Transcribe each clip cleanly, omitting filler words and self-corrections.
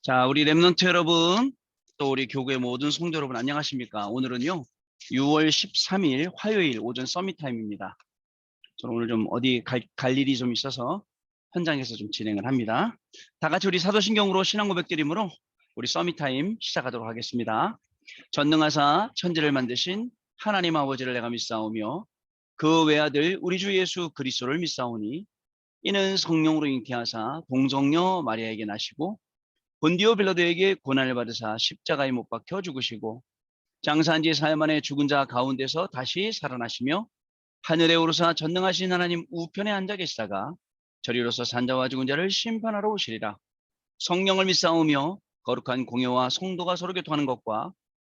자, 우리 랩런트 여러분, 또 우리 교구의 모든 성도 여러분 안녕하십니까? 오늘은요, 6월 13일 화요일 오전 서밋 타임입니다. 저는 오늘 좀 어디 갈 일이 좀 있어서 현장에서 좀 진행을 합니다. 다 같이 우리 사도신경으로 신앙 고백 드림으로 우리 서밋 타임 시작하도록 하겠습니다. 전능하사 천지를 만드신 하나님 아버지를 내가 믿사오며 그 외아들 우리 주 예수 그리스도를 믿사오니 이는 성령으로 잉태하사 동정녀 마리아에게 나시고 본디오 빌라도에게 고난을 받으사 십자가에 못 박혀 죽으시고 장사한 지 사흘 만에 죽은 자 가운데서 다시 살아나시며 하늘에 오르사 전능하신 하나님 우편에 앉아 계시다가 저리로서 산자와 죽은 자를 심판하러 오시리라. 성령을 믿사오며 거룩한 공예와 성도가 서로 교통하는 것과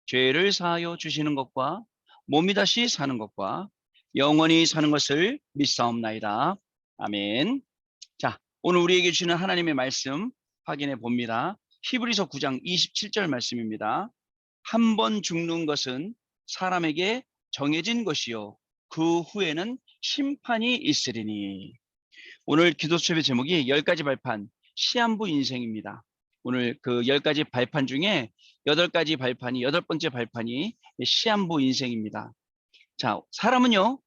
죄를 사하여 주시는 것과 몸이 다시 사는 것과 영원히 사는 것을 믿사옵나이다. 아멘. 자, 오늘 우리에게 주시는 하나님의 말씀 확인해 봅니다. 히브리서 9장 27절 말씀입니다. 한 번 죽는 것은 사람에게 정해진 것이요 그 후에는 심판이 있으리니. 오늘 기도 수업의 제목이 10가지 발판 시한부 인생입니다. 오늘 그 10가지 발판 중에 8가지 발판이 8번째 발판이 시한부 인생입니다. 자, 사람은요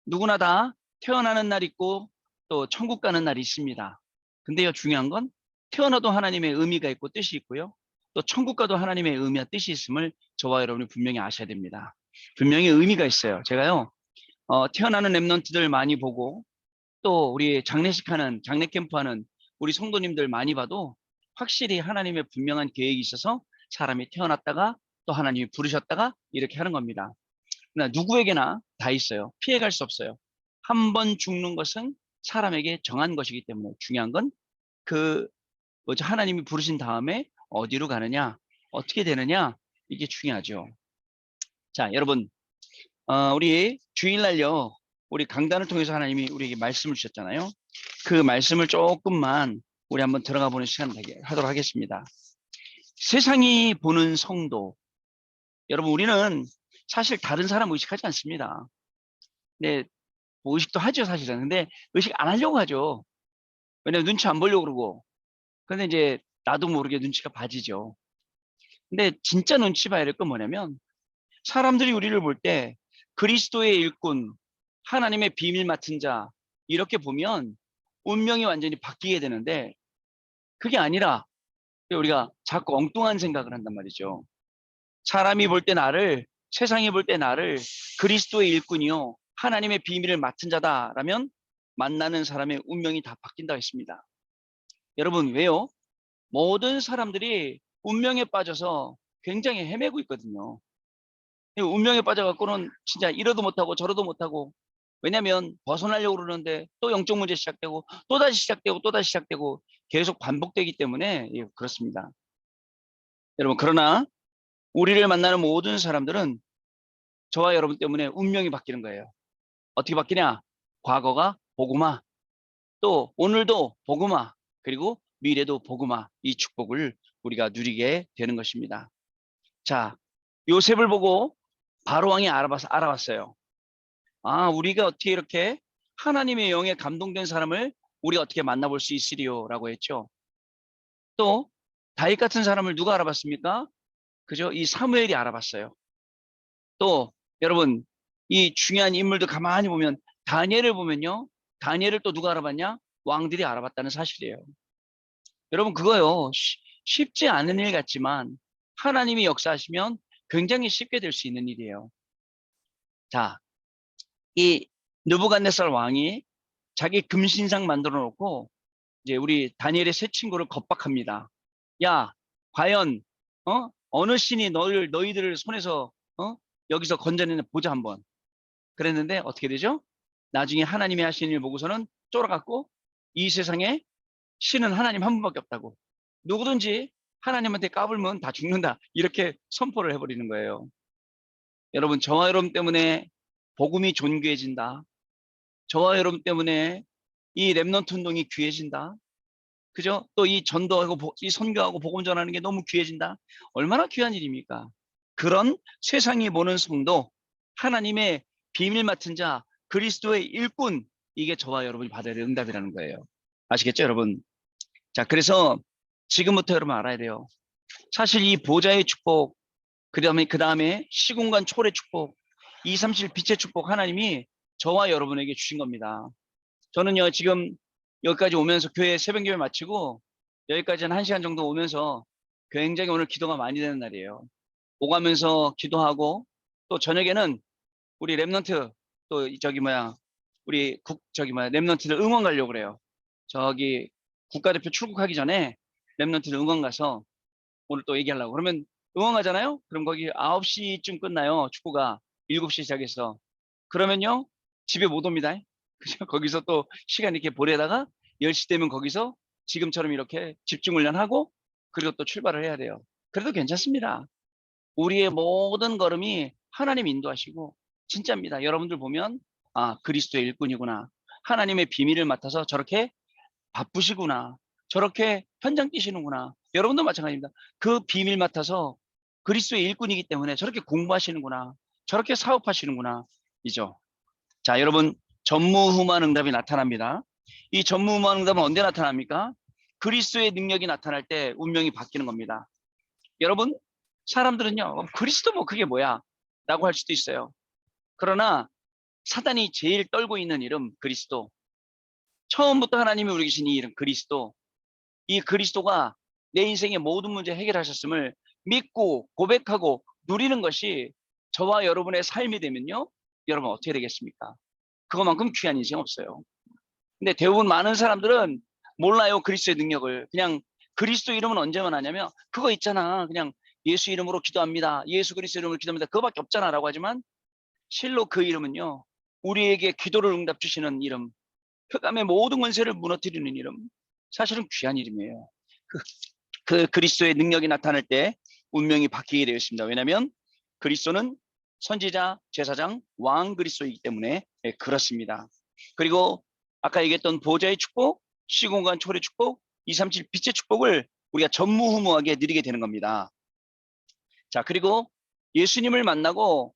누구나 다 태어나는 날 있고 또 천국 가는 날이 있습니다. 근데요 중요한 건 태어나도 하나님의 의미가 있고 뜻이 있고요. 또 천국 가도 하나님의 의미와 뜻이 있음을 저와 여러분이 분명히 아셔야 됩니다. 분명히 의미가 있어요. 제가요 태어나는 랩런트들 많이 보고 또 우리 장례식하는 장례 캠프하는 우리 성도님들 많이 봐도 확실히 하나님의 분명한 계획이 있어서 사람이 태어났다가 또 하나님이 부르셨다가 이렇게 하는 겁니다. 그러나 누구에게나 다 있어요. 피해갈 수 없어요. 한 번 죽는 것은 사람에게 정한 것이기 때문에 중요한 건 하나님이 부르신 다음에 어디로 가느냐, 어떻게 되느냐, 이게 중요하죠. 자, 여러분, 우리 주일날요, 우리 강단을 통해서 하나님이 우리에게 말씀을 주셨잖아요. 그 말씀을 조금만 우리 한번 들어가 보는 시간 하도록 하겠습니다. 세상이 보는 성도, 여러분, 우리는 사실 다른 사람 의식하지 않습니다. 네, 뭐 의식도 하죠, 사실은. 근데 의식 안 하려고 하죠. 왜냐면 눈치 안 보려고 그러고. 근데 이제 나도 모르게 눈치가 봐지죠. 근데 진짜 눈치 봐야 될 건 뭐냐면 사람들이 우리를 볼 때 그리스도의 일꾼, 하나님의 비밀 맡은 자 이렇게 보면 운명이 완전히 바뀌게 되는데 그게 아니라 우리가 자꾸 엉뚱한 생각을 한단 말이죠. 사람이 볼 때 나를, 세상이 볼 때 나를 그리스도의 일꾼이요 하나님의 비밀을 맡은 자다라면 만나는 사람의 운명이 다 바뀐다고 했습니다. 여러분 왜요? 모든 사람들이 운명에 빠져서 굉장히 헤매고 있거든요. 운명에 빠져갖고는 진짜 이러도 못하고 저러도 못하고, 왜냐면 벗어나려고 그러는데 또 영적 문제 시작되고 또다시 시작되고 또다시 시작되고 계속 반복되기 때문에 그렇습니다. 여러분 그러나 우리를 만나는 모든 사람들은 저와 여러분 때문에 운명이 바뀌는 거예요. 어떻게 바뀌냐? 과거가 복음화, 또 오늘도 복음화, 그리고 미래도 복음화, 이 축복을 우리가 누리게 되는 것입니다. 자, 요셉을 보고 바로왕이 알아봤어요. 아, 우리가 어떻게 이렇게 하나님의 영에 감동된 사람을 우리가 어떻게 만나볼 수 있으리요? 라고 했죠. 또 다윗 같은 사람을 누가 알아봤습니까? 그죠? 이 사무엘이 알아봤어요. 또 여러분 이 중요한 인물들 가만히 보면 다니엘을 보면요. 다니엘을 또 누가 알아봤냐? 왕들이 알아봤다는 사실이에요. 여러분 그거요. 쉽지 않은 일 같지만 하나님이 역사하시면 굉장히 쉽게 될 수 있는 일이에요. 자, 이 느부갓네살 왕이 자기 금신상 만들어 놓고 이제 우리 다니엘의 세 친구를 겁박합니다. 야, 과연 어느 신이 너희들을 손에서 여기서 건져내나 보자 한번. 그랬는데 어떻게 되죠? 나중에 하나님이 하신 일 보고서는 쫄아갖고 이 세상에 신은 하나님 한 분밖에 없다고. 누구든지 하나님한테 까불면 다 죽는다. 이렇게 선포를 해버리는 거예요. 여러분 저와 여러분 때문에 복음이 존귀해진다. 저와 여러분 때문에 이 랩넌트 운동이 귀해진다. 그죠? 또 이 전도하고 이 선교하고 복음 전하는 게 너무 귀해진다. 얼마나 귀한 일입니까? 그런 세상이 보는 성도, 하나님의 비밀 맡은 자, 그리스도의 일꾼, 이게 저와 여러분이 받아야 될 응답이라는 거예요. 아시겠죠, 여러분? 자, 그래서 지금부터 여러분 알아야 돼요. 사실 이 보좌의 축복, 그 다음에 시공간 초월의 축복, 237 빛의 축복 하나님이 저와 여러분에게 주신 겁니다. 저는요, 지금 여기까지 오면서 교회 새벽 예배 마치고 여기까지 한 1시간 정도 오면서 굉장히 오늘 기도가 많이 되는 날이에요. 오가면서 기도하고 또 저녁에는 우리 랩런트 또 저기 뭐야 우리 랩런트들 응원 가려고 그래요. 저기 국가대표 출국하기 전에 랩런트들 응원 가서 오늘 또 얘기하려고. 그러면 응원 가잖아요? 그럼 거기 9시쯤 끝나요. 축구가 7시 시작해서. 그러면요 집에 못 옵니다. 그죠? 거기서 또 시간 이렇게 보내다가 10시 되면 거기서 지금처럼 이렇게 집중 훈련하고 그리고 또 출발을 해야 돼요. 그래도 괜찮습니다. 우리의 모든 걸음이 하나님 인도하시고 진짜입니다. 여러분들 보면 아 그리스도의 일꾼이구나. 하나님의 비밀을 맡아서 저렇게 바쁘시구나. 저렇게 현장 뛰시는구나. 여러분도 마찬가지입니다. 그 비밀 맡아서 그리스도의 일꾼이기 때문에 저렇게 공부하시는구나. 저렇게 사업하시는구나. 이죠. 자, 여러분 전무후무한 응답이 나타납니다. 이 전무후무한 응답은 언제 나타납니까? 그리스도의 능력이 나타날 때 운명이 바뀌는 겁니다. 여러분 사람들은요 그리스도 뭐 그게 뭐야 라고 할 수도 있어요. 그러나 사단이 제일 떨고 있는 이름 그리스도, 처음부터 하나님이 우리 계신 이 이름 그리스도, 이 그리스도가 내 인생의 모든 문제 해결하셨음을 믿고 고백하고 누리는 것이 저와 여러분의 삶이 되면요 여러분 어떻게 되겠습니까? 그것만큼 귀한 인생 없어요. 근데 대부분 많은 사람들은 몰라요 그리스도의 능력을. 그냥 그리스도 이름은 언제만 하냐면 그거 있잖아 그냥 예수 이름으로 기도합니다, 예수 그리스도 이름으로 기도합니다, 그거밖에 없잖아 라고 하지만 실로 그 이름은요 우리에게 기도를 응답 주시는 이름, 흑암의 모든 권세를 무너뜨리는 이름, 사실은 귀한 이름이에요. 그 그리스도의 능력이 나타날 때 운명이 바뀌게 되어 있습니다. 왜냐하면 그리스도는 선지자, 제사장, 왕 그리스도이기 때문에 그렇습니다. 그리고 아까 얘기했던 보좌의 축복, 시공간 초월의 축복, 237 빛의 축복을 우리가 전무후무하게 누리게 되는 겁니다. 자, 그리고 예수님을 만나고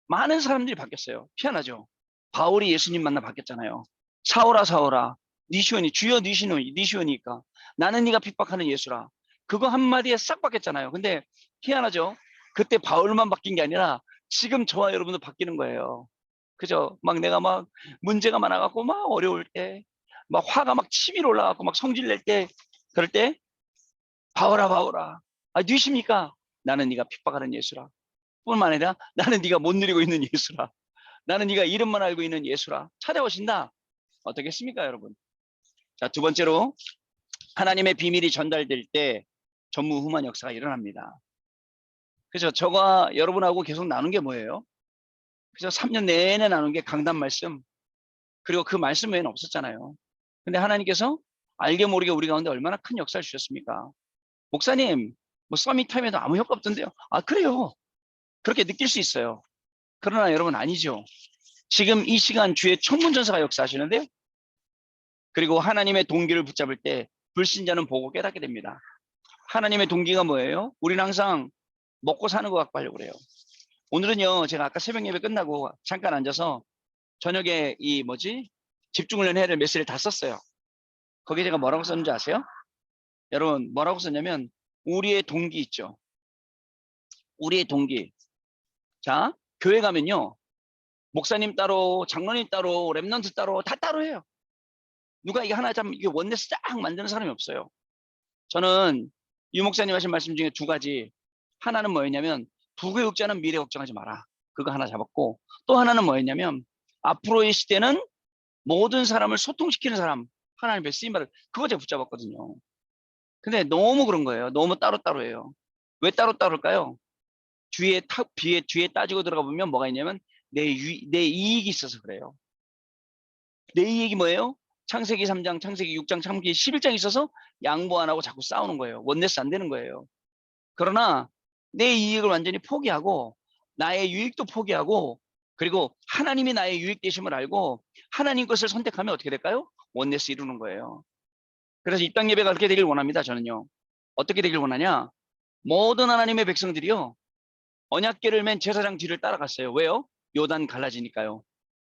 많은 사람들이 바뀌었어요. 희한하죠? 바울이 예수님 만나 바뀌었잖아요. 사오라 사오라 니 시온이 주여 니 시온이니까 나는 네가 핍박하는 예수라. 그거 한마디에 싹 바뀌었잖아요. 근데 희한하죠? 그때 바울만 바뀐 게 아니라 지금 저와 여러분도 바뀌는 거예요. 그죠? 막 내가 막 문제가 많아갖고 막 어려울 때, 막 화가 막 치밀 올라갖고 막 성질 낼 때, 그럴 때 바울아 바울아, 아 누구십니까? 나는 네가 핍박하는 예수라. 뿐만 아니라 나는 네가 못 누리고 있는 예수라. 나는 네가 이름만 알고 있는 예수라. 찾아오신다. 어떻겠습니까, 여러분? 자, 두 번째로 하나님의 비밀이 전달될 때 전무후무한 역사가 일어납니다. 그래서 저가 여러분하고 계속 나눈 게 뭐예요? 그래서 3년 내내 나눈 게 강단 말씀, 그리고 그 말씀 외에는 없었잖아요. 근데 하나님께서 알게 모르게 우리 가운데 얼마나 큰 역사를 주셨습니까? 목사님, 뭐 서밋 타임에도 아무 효과 없던데요. 아, 그래요. 그렇게 느낄 수 있어요. 그러나 여러분 아니죠. 지금 이 시간 주의 천문전사가 역사하시는데요. 그리고 하나님의 동기를 붙잡을 때 불신자는 보고 깨닫게 됩니다. 하나님의 동기가 뭐예요? 우리는 항상 먹고 사는 것 같고 하려고 그래요. 오늘은요, 제가 아까 새벽 예배 끝나고 잠깐 앉아서 저녁에 이 뭐지? 집중훈련 해야 될 메시지를 다 썼어요. 거기에 제가 뭐라고 썼는지 아세요? 여러분, 뭐라고 썼냐면, 우리의 동기 있죠? 우리의 동기. 자, 교회 가면요, 목사님 따로, 장로님 따로, 랩런트 따로, 다 따로 해요. 누가 이게 하나 참, 이게 원네스 쫙 만드는 사람이 없어요. 저는 유 목사님 하신 말씀 중에 두 가지. 하나는 뭐였냐면, 부교육자는 미래 걱정하지 마라. 그거 하나 잡았고, 또 하나는 뭐였냐면, 앞으로의 시대는 모든 사람을 소통시키는 사람, 하나님의 쓰임받을, 그거 제가 붙잡았거든요. 근데 너무 그런 거예요. 너무 따로따로예요. 왜 따로따로일까요? 뒤에 따지고 들어가 보면 뭐가 있냐면, 내 이익이 있어서 그래요. 내 이익이 뭐예요? 창세기 3장, 창세기 6장, 창세기 11장 있어서 양보 안 하고 자꾸 싸우는 거예요. 원네스 안 되는 거예요. 그러나 내 이익을 완전히 포기하고 나의 유익도 포기하고 그리고 하나님이 나의 유익 되심을 알고 하나님 것을 선택하면 어떻게 될까요? 원네스 이루는 거예요. 그래서 이 땅 예배가 그렇게 되길 원합니다. 저는요. 어떻게 되길 원하냐? 모든 하나님의 백성들이요. 언약궤를 맨 제사장 뒤를 따라갔어요. 왜요? 요단 갈라지니까요.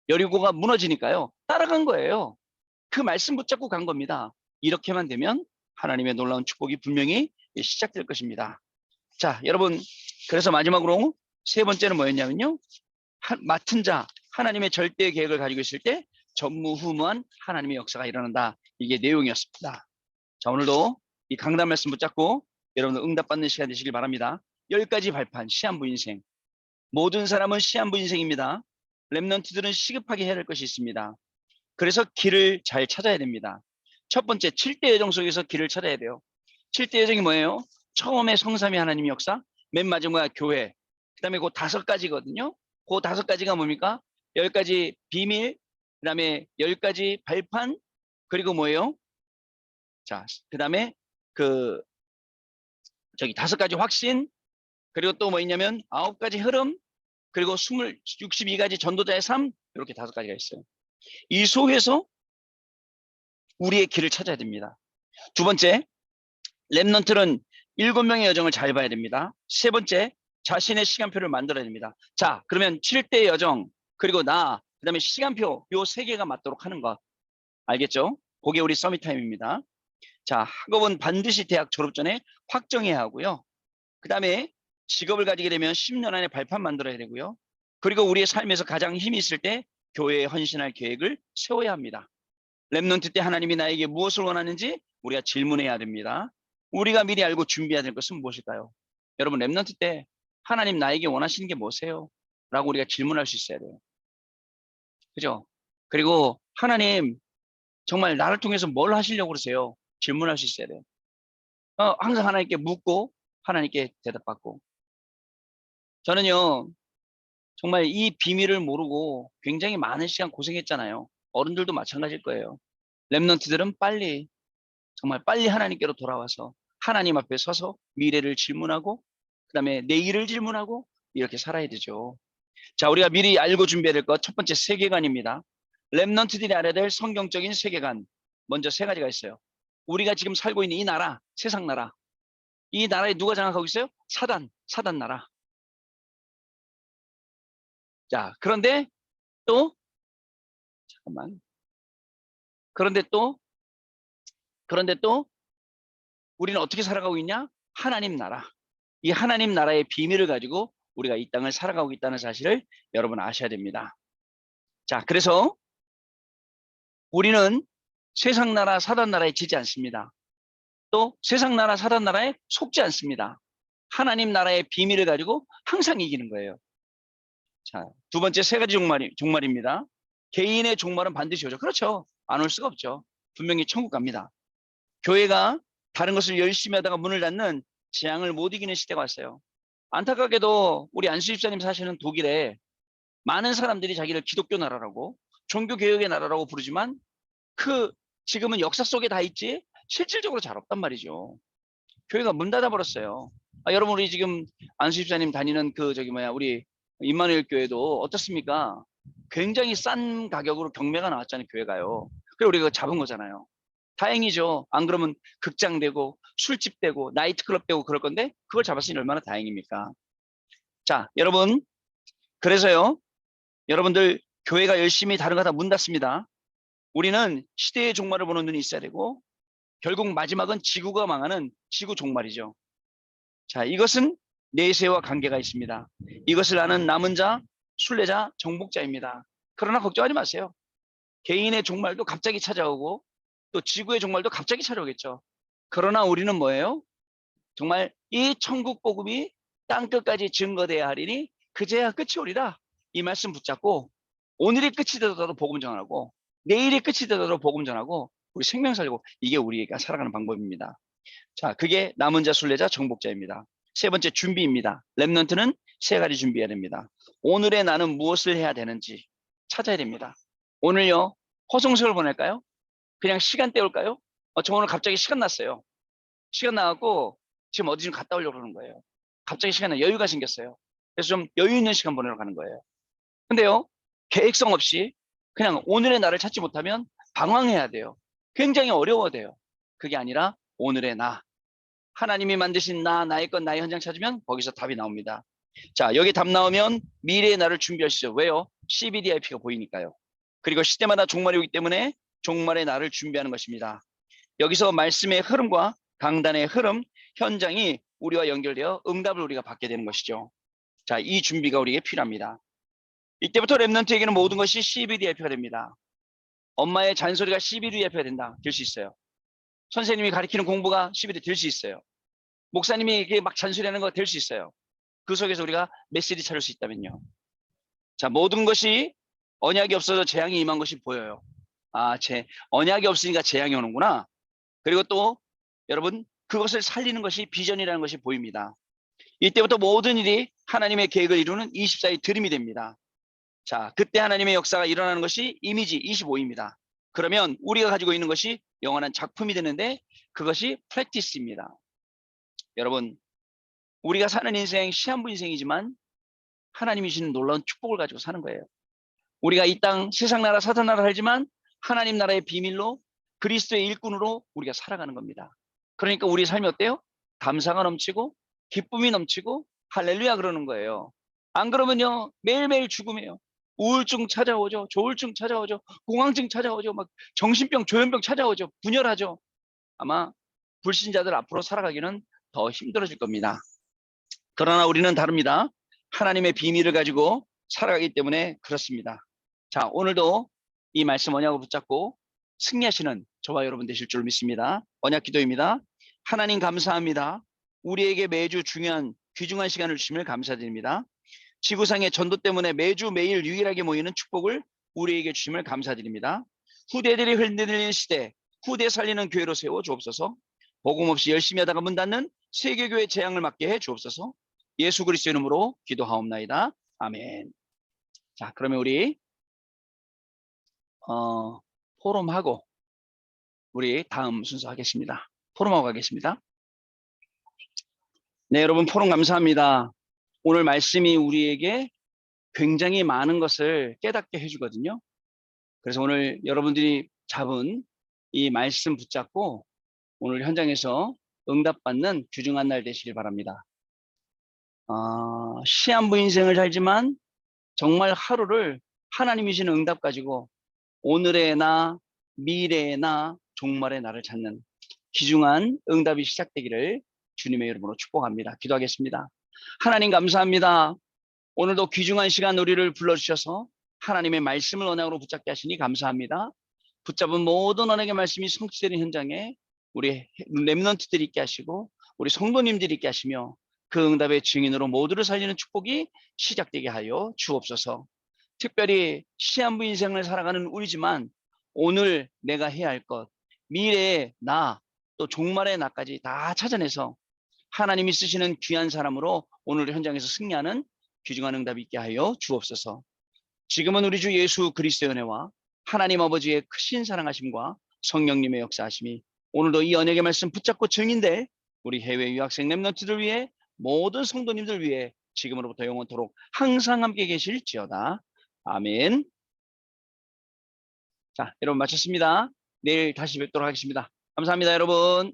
여리고가 무너지니까요. 따라간 거예요. 그 말씀 붙잡고 간 겁니다. 이렇게만 되면 하나님의 놀라운 축복이 분명히 시작될 것입니다. 자, 여러분, 그래서 마지막으로 세 번째는 뭐였냐면요. 맡은 자, 하나님의 절대 계획을 가지고 있을 때 전무후무한 하나님의 역사가 일어난다. 이게 내용이었습니다. 자, 오늘도 이 강단 말씀 붙잡고 여러분들 응답받는 시간 되시길 바랍니다. 10가지 발판, 시한부 인생. 모든 사람은 시한부 인생입니다. 렘넌트들은 시급하게 해야 할 것이 있습니다. 그래서 길을 잘 찾아야 됩니다. 첫 번째, 7대 여정 속에서 길을 찾아야 돼요. 7대 여정이 뭐예요? 처음에 성삼위 하나님의 역사, 맨 마지막에 교회, 그 다음에 그 5가지거든요. 그 5가지가 뭡니까? 10가지 비밀, 그 다음에 10가지 발판, 그리고 뭐예요? 자, 그 다음에 그, 5가지 확신, 그리고 또 뭐 있냐면 9가지 흐름, 그리고 62가지 전도자의 삶, 이렇게 5가지가 있어요. 이 속에서 우리의 길을 찾아야 됩니다. 두 번째, 렘넌트는 7명의 여정을 잘 봐야 됩니다. 세 번째, 자신의 시간표를 만들어야 됩니다. 자, 그러면 7대 여정, 그리고 그 다음에 시간표, 요 3개가 맞도록 하는 것. 알겠죠? 그게 우리 서밋 타임입니다. 자, 학업은 반드시 대학 졸업 전에 확정해야 하고요. 그 다음에 직업을 가지게 되면 10년 안에 발판 만들어야 되고요. 그리고 우리의 삶에서 가장 힘이 있을 때 교회에 헌신할 계획을 세워야 합니다. 렘넌트 때 하나님이 나에게 무엇을 원하는지 우리가 질문해야 됩니다. 우리가 미리 알고 준비해야 될 것은 무엇일까요? 여러분, 렘넌트 때 하나님 나에게 원하시는 게 뭐세요? 라고 우리가 질문할 수 있어야 돼요. 그죠? 그리고 하나님 정말 나를 통해서 뭘 하시려고 그러세요? 질문할 수 있어야 돼요. 항상 하나님께 묻고 하나님께 대답받고. 저는요, 정말 이 비밀을 모르고 굉장히 많은 시간 고생했잖아요. 어른들도 마찬가지일 거예요. 렘넌트들은 정말 빨리 하나님께로 돌아와서 하나님 앞에 서서 미래를 질문하고 그 다음에 내일을 질문하고 이렇게 살아야 되죠. 자, 우리가 미리 알고 준비해야 될 것 첫 번째 세계관입니다. 렘넌트들이 알아야 될 성경적인 세계관. 먼저 3가지가 있어요. 우리가 지금 살고 있는 이 나라, 세상 나라. 이 나라에 누가 장악하고 있어요? 사단 나라. 자, 그런데 또 잠깐만. 그런데 또 우리는 어떻게 살아가고 있냐? 하나님 나라. 이 하나님 나라의 비밀을 가지고 우리가 이 땅을 살아가고 있다는 사실을 여러분 아셔야 됩니다. 자, 그래서 우리는 세상 나라, 사단 나라에 지지 않습니다. 또 세상 나라, 사단 나라에 속지 않습니다. 하나님 나라의 비밀을 가지고 항상 이기는 거예요. 자, 두 번째 3가지 종말입니다. 개인의 종말은 반드시 오죠. 그렇죠. 안 올 수가 없죠. 분명히 천국 갑니다. 교회가 다른 것을 열심히 하다가 문을 닫는 재앙을 못 이기는 시대가 왔어요. 안타깝게도 우리 안수 집사님 사시는 독일에 많은 사람들이 자기를 기독교 나라라고 종교개혁의 나라라고 부르지만 지금은 역사 속에 다 있지 실질적으로 잘 없단 말이죠. 교회가 문 닫아버렸어요. 여러분, 우리 지금 안수 집사님 다니는 우리 임마누엘 교회도 어떻습니까? 굉장히 싼 가격으로 경매가 나왔잖아요. 교회가요. 그래 우리가 그거 잡은 거잖아요. 다행이죠. 안 그러면 극장 되고 술집 되고 나이트클럽 되고 그럴 건데 그걸 잡았으니 얼마나 다행입니까? 자, 여러분, 그래서요, 여러분들 교회가 열심히 다른 거 다 문 닫습니다. 우리는 시대의 종말을 보는 눈이 있어야 되고 결국 마지막은 지구가 망하는 지구 종말이죠. 자, 이것은 내세와 관계가 있습니다. 이것을 아는 남은 자, 순례자, 정복자입니다. 그러나 걱정하지 마세요. 개인의 종말도 갑자기 찾아오고 또 지구의 종말도 갑자기 찾아오겠죠. 그러나 우리는 뭐예요? 정말 이 천국 복음이 땅끝까지 증거돼야 하리니 그제야 끝이 오리라. 이 말씀 붙잡고 오늘이 끝이 되더라도 복음 전하고 내일이 끝이 되더라도 복음 전하고 우리 생명 살고 이게 우리가 살아가는 방법입니다. 자, 그게 남은 자, 순례자, 정복자입니다. 세 번째 준비입니다. 렘넌트는 3가지 준비해야 됩니다. 오늘의 나는 무엇을 해야 되는지 찾아야 됩니다. 오늘요, 허송세월 보낼까요? 그냥 시간 때울까요? 저 오늘 갑자기 시간 났어요. 시간 나갖고 지금 어디 좀 갔다 오려고 그러는 거예요. 갑자기 여유가 생겼어요. 그래서 좀 여유 있는 시간 보내러 가는 거예요. 근데요, 계획성 없이 그냥 오늘의 나를 찾지 못하면 방황해야 돼요. 굉장히 어려워져요. 그게 아니라 오늘의 나, 하나님이 만드신 나의 것, 나의 현장 찾으면 거기서 답이 나옵니다. 자, 여기 답 나오면 미래의 나를 준비하시죠. 왜요? CBDIP가 보이니까요. 그리고 시대마다 종말이 오기 때문에 종말의 나를 준비하는 것입니다. 여기서 말씀의 흐름과 강단의 흐름, 현장이 우리와 연결되어 응답을 우리가 받게 되는 것이죠. 자, 이 준비가 우리에게 필요합니다. 이때부터 렘넌트에게는 모든 것이 CBDIP가 됩니다. 엄마의 잔소리가 CBDIP가 된다. 될 수 있어요. 선생님이 가르치는 공부가 CBD 될 수 있어요. 목사님이 이게 막 잔소리하는 거 될 수 있어요. 그 속에서 우리가 메시지 찾을 수 있다면요. 자, 모든 것이 언약이 없어서 재앙이 임한 것이 보여요. 아, 언약이 없으니까 재앙이 오는구나. 그리고 또 여러분 그것을 살리는 것이 비전이라는 것이 보입니다. 이때부터 모든 일이 하나님의 계획을 이루는 24의 드림이 됩니다. 자, 그때 하나님의 역사가 일어나는 것이 이미지 25입니다. 그러면 우리가 가지고 있는 것이 영원한 작품이 되는데 그것이 프랙티스입니다. 여러분, 우리가 사는 인생 시한부 인생이지만 하나님이 주시는 놀라운 축복을 가지고 사는 거예요. 우리가 이 땅 세상 나라 사탄 나라 살지만 하나님 나라의 비밀로 그리스도의 일꾼으로 우리가 살아가는 겁니다. 그러니까 우리 삶이 어때요? 감사가 넘치고 기쁨이 넘치고 할렐루야 그러는 거예요. 안 그러면요 매일매일 죽음이에요. 우울증 찾아오죠. 조울증 찾아오죠. 공황증 찾아오죠. 막 정신병 조현병 찾아오죠. 분열하죠. 아마 불신자들 앞으로 살아가기는 더 힘들어질 겁니다. 그러나 우리는 다릅니다. 하나님의 비밀을 가지고 살아가기 때문에 그렇습니다. 자, 오늘도 이 말씀 언약을 붙잡고 승리하시는 저와 여러분 되실 줄 믿습니다. 언약 기도입니다. 하나님 감사합니다. 우리에게 매주 중요한 귀중한 시간을 주심을 감사드립니다. 지구상의 전도 때문에 매주 매일 유일하게 모이는 축복을 우리에게 주심을 감사드립니다. 후대들이 흔들리는 시대, 후대 살리는 교회로 세워 주옵소서. 복음 없이 열심히 하다가 문 닫는 세계교회 재앙을 막게 해 주옵소서. 예수 그리스도의 이름으로 기도하옵나이다. 아멘. 자, 그러면 우리 포럼하고 우리 다음 순서 하겠습니다. 포럼하고 가겠습니다. 네, 여러분 포럼 감사합니다. 오늘 말씀이 우리에게 굉장히 많은 것을 깨닫게 해주거든요. 그래서 오늘 여러분들이 잡은 이 말씀 붙잡고 오늘 현장에서 응답받는 귀중한 날 되시길 바랍니다. 시한부 인생을 살지만 정말 하루를 하나님이 주시는 응답 가지고 오늘의 나, 미래의 나, 종말의 나를 찾는 귀중한 응답이 시작되기를 주님의 이름으로 축복합니다. 기도하겠습니다. 하나님 감사합니다. 오늘도 귀중한 시간 우리를 불러주셔서 하나님의 말씀을 언약으로 붙잡게 하시니 감사합니다. 붙잡은 모든 언약의 말씀이 성취되는 현장에 우리 렘넌트들이 있게 하시고 우리 성도님들이 있게 하시며 그 응답의 증인으로 모두를 살리는 축복이 시작되게 하여 주옵소서. 특별히 시한부 인생을 살아가는 우리지만 오늘 내가 해야 할 것, 미래의 나, 또 종말의 나까지 다 찾아내서 하나님이 쓰시는 귀한 사람으로 오늘 현장에서 승리하는 귀중한 응답이 있게 하여 주옵소서. 지금은 우리 주 예수 그리스도의 은혜와 하나님 아버지의 크신 사랑하심과 성령님의 역사하심이 오늘도 이 언약의 말씀 붙잡고 증인될 우리 해외 유학생 렘넌트들 위해 모든 성도님들 위해 지금으로부터 영원토록 항상 함께 계실지어다. 아멘. 자, 여러분 마쳤습니다. 내일 다시 뵙도록 하겠습니다. 감사합니다, 여러분.